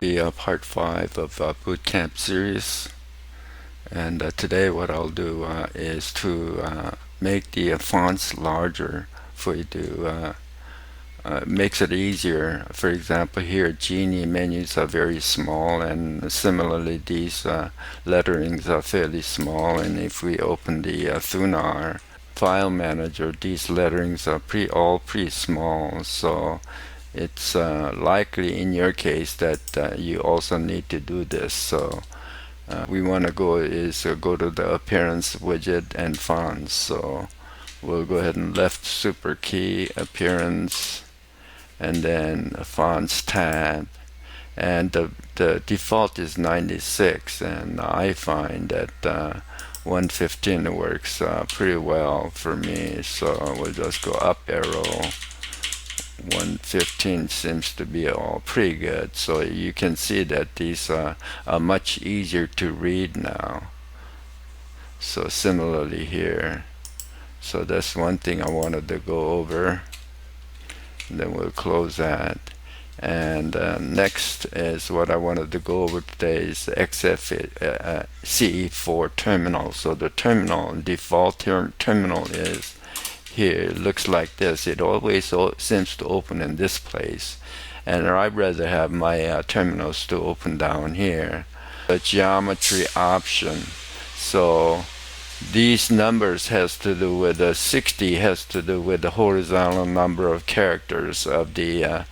The part 5 of Bootcamp series, and today what I'll do is to make the fonts larger for you to makes it easier. For example, here Genie menus are very small, and similarly these letterings are fairly small, and if we open the Thunar file manager, these letterings are all pretty small, so it's likely in your case that you also need to do this. So we want to go to the appearance widget and fonts. So we'll go ahead and left super key, appearance, and then fonts tab, and the default is 96, and I find that 115 works pretty well for me, so we'll just go up arrow. 115 seems to be all pretty good, so you can see that these are much easier to read now. So similarly here, so that's one thing I wanted to go over, and then we'll close that. And next is what I wanted to go over today is XFCE4 terminal. So the terminal, default terminal is here. It looks like this. It always seems to open in this place, and I'd rather have my terminals to open down here. The geometry option. So these numbers has to do with 60 has to do with the horizontal number of characters of the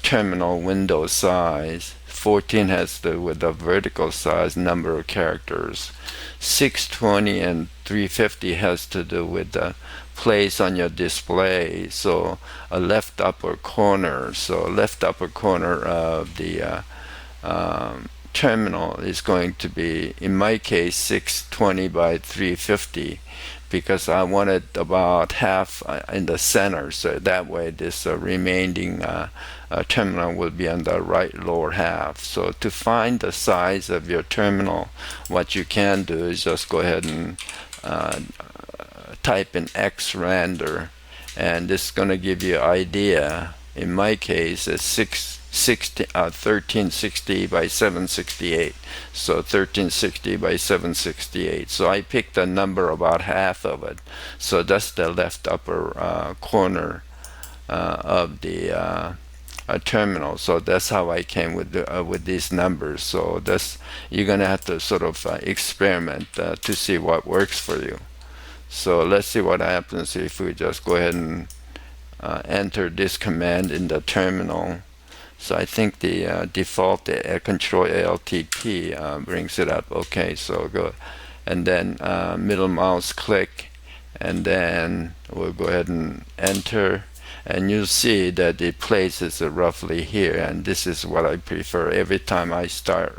terminal window size. 14 has to do with the vertical size number of characters. 620 and 350 has to do with the place on your display. So a left upper corner. So left upper corner of the terminal is going to be, in my case, 620 by 350, because I want it about half in the center, so that way this remaining terminal will be on the right lower half. So to find the size of your terminal, what you can do is just go ahead and type in xrender, and this is going to give you an idea. In my case, it's 1360 by 768, so 1360 by 768. So I picked a number about half of it, so that's the left upper corner of the terminal. So that's how I came with these numbers. So that's, you're gonna have to sort of experiment to see what works for you. So let's see what happens if we just go ahead and enter this command in the terminal. So I think the default Control ALTP brings it up. Okay, so go, and then middle mouse click, and then we'll go ahead and enter, and you'll see that it places it roughly here, and this is what I prefer every time I start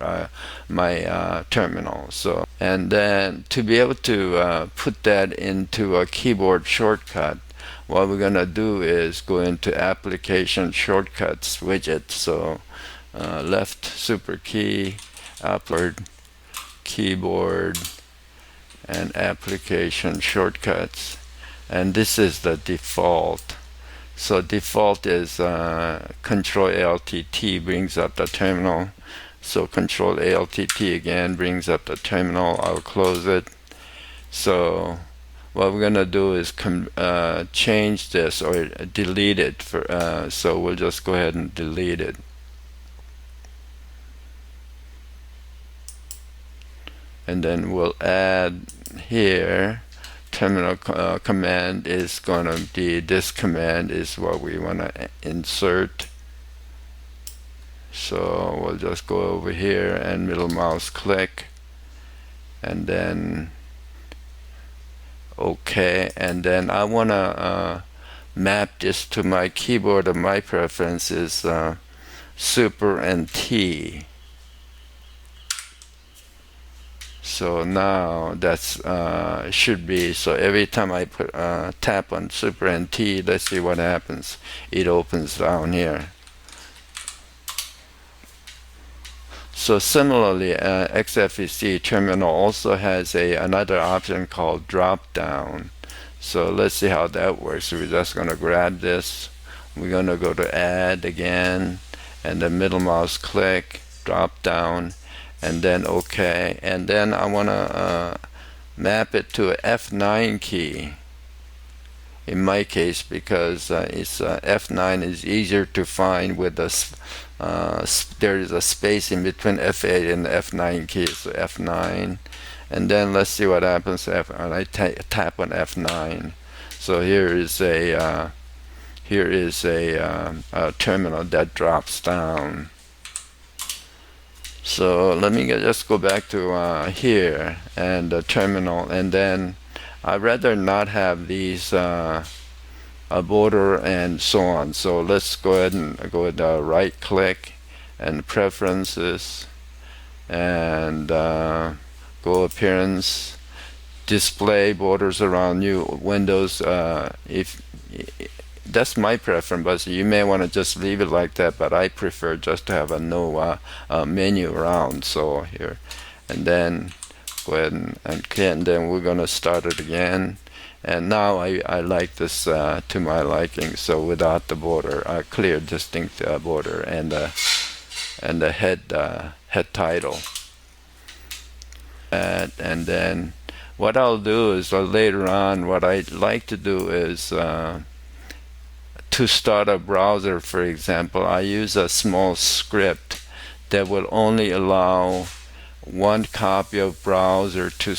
my terminal. So, and then to be able to put that into a keyboard shortcut, what we're gonna do is go into application shortcuts widget. So left super key, upward keyboard, and application shortcuts, and this is the default. So default is Control ALTT brings up the terminal. So Control ALTT again brings up the terminal. I'll close it. So what we're gonna do is change this or delete it for, so we'll just go ahead and delete it. And then we'll add here, terminal command is gonna be, this command is what we wanna insert. So we'll just go over here and middle mouse click, and then okay, and then I want to map this to my keyboard of my preference is Super and T. So now that's should be, so every time I put tap on Super and T, let's see what happens. It opens down here. So similarly, XFCE terminal also has another option called drop down. So let's see how that works. So we're just going to grab this. We're going to go to add again, and then middle mouse click, drop down, and then OK. And then I want to map it to a F9 key in my case, because it's F9 is easier to find with the there is a space in between F8 and the F9 key. So F9, and then let's see what happens when I tap on F9. So here is a terminal that drops down. So let me just go back to here and the terminal, and then I'd rather not have these a border and so on. So let's go ahead and go with right click and preferences, and go appearance, display borders around new windows. If that's my preference, but you may want to just leave it like that, but I prefer just to have a no menu around. So here, and then go ahead and then we're going to start it again. And now I like this to my liking, so without the border, a clear distinct border, and the head title. And then what I'll do is later on, what I'd like to do is to start a browser, for example, I use a small script that will only allow one copy of browser to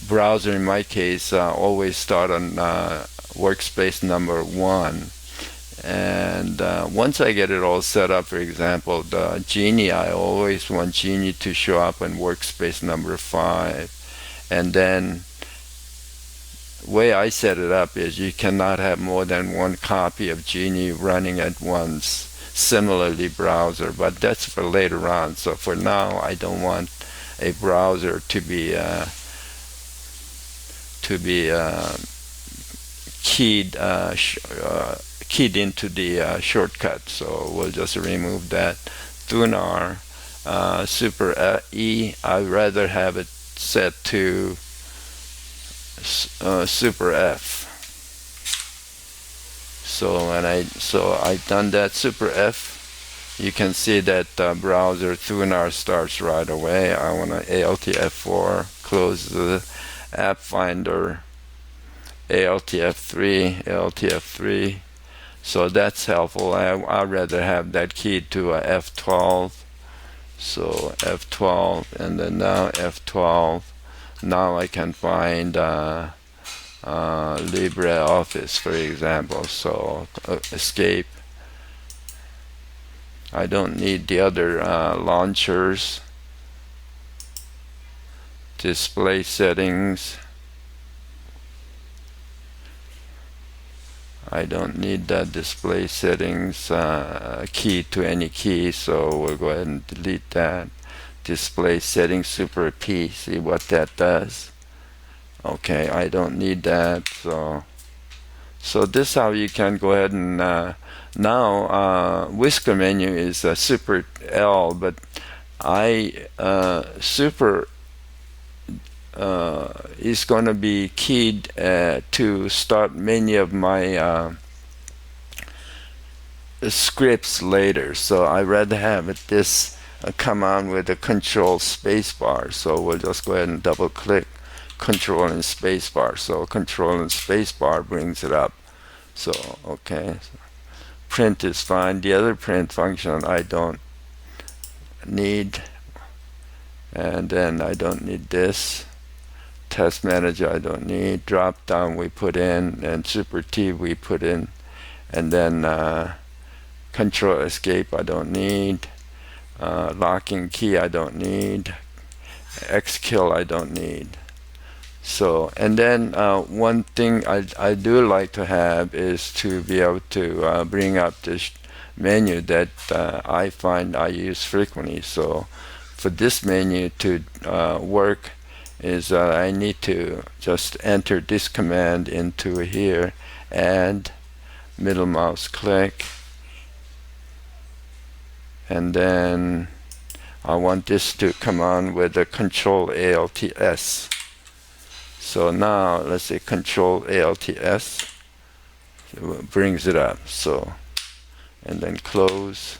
browser in my case always start on workspace number 1. And once I get it all set up, for example, the Genie, I always want Genie to show up on workspace number 5. And then the way I set it up is you cannot have more than one copy of Genie running at once. Similarly, browser, but that's for later on. So for now, I don't want a browser to be keyed into the shortcut. So we'll just remove that. Thunar Super E, I'd rather have it set to Super F. So I've done that. Super F, you can see that browser Thunar starts right away. I want to Alt F4, close the app finder, Alt F3, Alt F3. So that's helpful. I'd rather have that keyed to F12. So F12, and then now F12. Now I can find LibreOffice, for example. So escape. I don't need the other launchers. Display settings. I don't need that display settings key to any key, so we'll go ahead and delete that. Display settings Super P, see what that does. Okay, I don't need that. So this is how you can go ahead and now whisker menu is Super L, but Super is going to be keyed to start many of my scripts later. So I'd rather have this come on with a Control Spacebar. So we'll just go ahead and double click Control and Spacebar. So Control and Spacebar brings it up. So okay, print is fine. The other print function I don't need, and then I don't need this. Test manager I don't need. Drop down we put in, and Super T we put in, and then Control Escape I don't need. Locking key I don't need. Xkill I don't need. So, and then one thing I do like to have is to be able to bring up this menu that I find I use frequently. So for this menu to work is I need to just enter this command into here, and middle mouse click, and then I want this to come on with a Control Alt S. So now let's say Control Alt S, so it brings it up. So and then close.